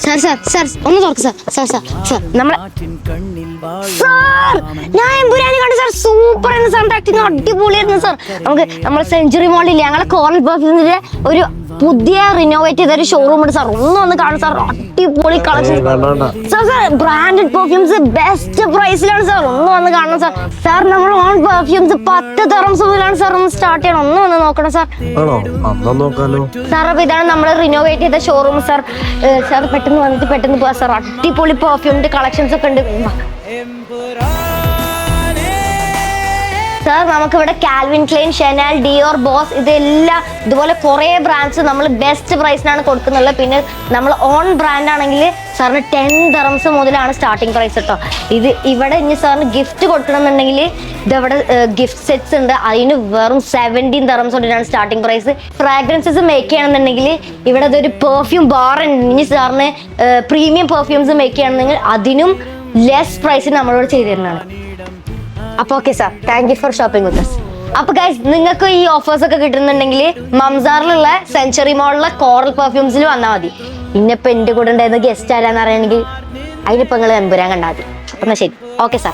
Sir sir sir ഒന്ന് തുറക്ക് sir sir sir sir നമ്മളെ സാർ ഞാൻ എമ്പുരാനി കണ്ടു സാർ. സൂപ്പർ ആയിരുന്നു സാറിന്റെ ആക്ടിങ്, അടിപൊളിയായിരുന്നു സാർ. നമുക്ക് നമ്മുടെ സെഞ്ചുറി മോളില്ലേ ഞങ്ങളെ കോറൽ പെർഫ്യൂമിന്റെ ഒരു പുതിയ റിനോവേറ്റ് ചെയ്ത ഒരു ഷോറൂം ഉണ്ട് സാർ. ഒന്ന് കാണും സാർ, അടിപൊളി collection sir. Sir branded perfumes best പ്രൈസിലാണ് സാർ. ഒന്ന് കാണണം സാർ. സാർ നമ്മൾ ഓൺ പെർഫ്യൂംസ് 10 ദിർഹംസ് മുതലാണ് സാർ ഒന്ന് സ്റ്റാർട്ട് ചെയ്യണം. ഒന്ന് നോക്കണം സാർ. സാർ അപ്പൊ ഇതാണ് നമ്മൾ റിനോവേറ്റ് ചെയ്ത ഷോറൂം സാർ. സാർ പെട്ടെന്ന് വന്നിട്ട് പെട്ടെന്ന് പോവാ സാർ. അടിപൊളി പെർഫ്യൂമിന്റെ കളക്ഷൻസ് ഒക്കെ ഉണ്ട് സാർ. നമുക്കിവിടെ കാൽവിൻ ക്ലെയിൻ, ഷെനാൽ, ഡിയോർ, ബോസ് ഇതെല്ലാം ഇതുപോലെ കുറേ ബ്രാൻഡ്സ് നമ്മൾ ബെസ്റ്റ് പ്രൈസിനാണ് കൊടുക്കുന്നുള്ളത്. പിന്നെ നമ്മൾ ഓൺ ബ്രാൻഡ് ആണെങ്കിൽ സാറിന് 10 ദിർഹംസ് മുതലാണ് സ്റ്റാർട്ടിങ് പ്രൈസ് കേട്ടോ. ഇവിടെ ഇനി സാറിന് ഗിഫ്റ്റ് കൊടുക്കണമെന്നുണ്ടെങ്കിൽ ഇതവിടെ ഗിഫ്റ്റ് സെറ്റ്സ് ഉണ്ട്. അതിന് വെറും 17 ദിർഹംസ് തൊട്ടാണ് സ്റ്റാർട്ടിങ് പ്രൈസ്. ഫ്രാഗ്രൻസസ് മേക്ക് ചെയ്യണമെന്നുണ്ടെങ്കിൽ ഇവിടെ ഇതൊരു പെർഫ്യൂം ബാർ ഉണ്ട്. ഇനി സാറിന് പ്രീമിയം പെർഫ്യൂംസ് മേക്ക് ചെയ്യണമെന്നുണ്ടെങ്കിൽ അതിനും ലെസ് പ്രൈസിന് നമ്മളോട് ചെയ്തു തരുന്നതാണ്. അപ്പൊ okay sir, thank you for shopping with us. അപ്പൊ ഗൈസ് നിങ്ങൾക്ക് ഈ ഓഫേഴ്സ് ഒക്കെ കിട്ടുന്നുണ്ടെങ്കിൽ മംസാറിലുള്ള സെഞ്ചുറി മോളിലെ കോറൽ പെർഫ്യൂംസിൽ വന്നാൽ മതി. ഇന്നിപ്പോ എന്റെ കൂടെ ഉണ്ടായിരുന്ന ഗസ്റ്റ് ആരാന്ന് അറിയണമെങ്കിൽ അതിനിപ്പോ നിങ്ങൾ എമ്പുരാൻ കണ്ടാൽ മതി. അപ്പൊ എന്നാ ശരി, ഓക്കെ സാർ.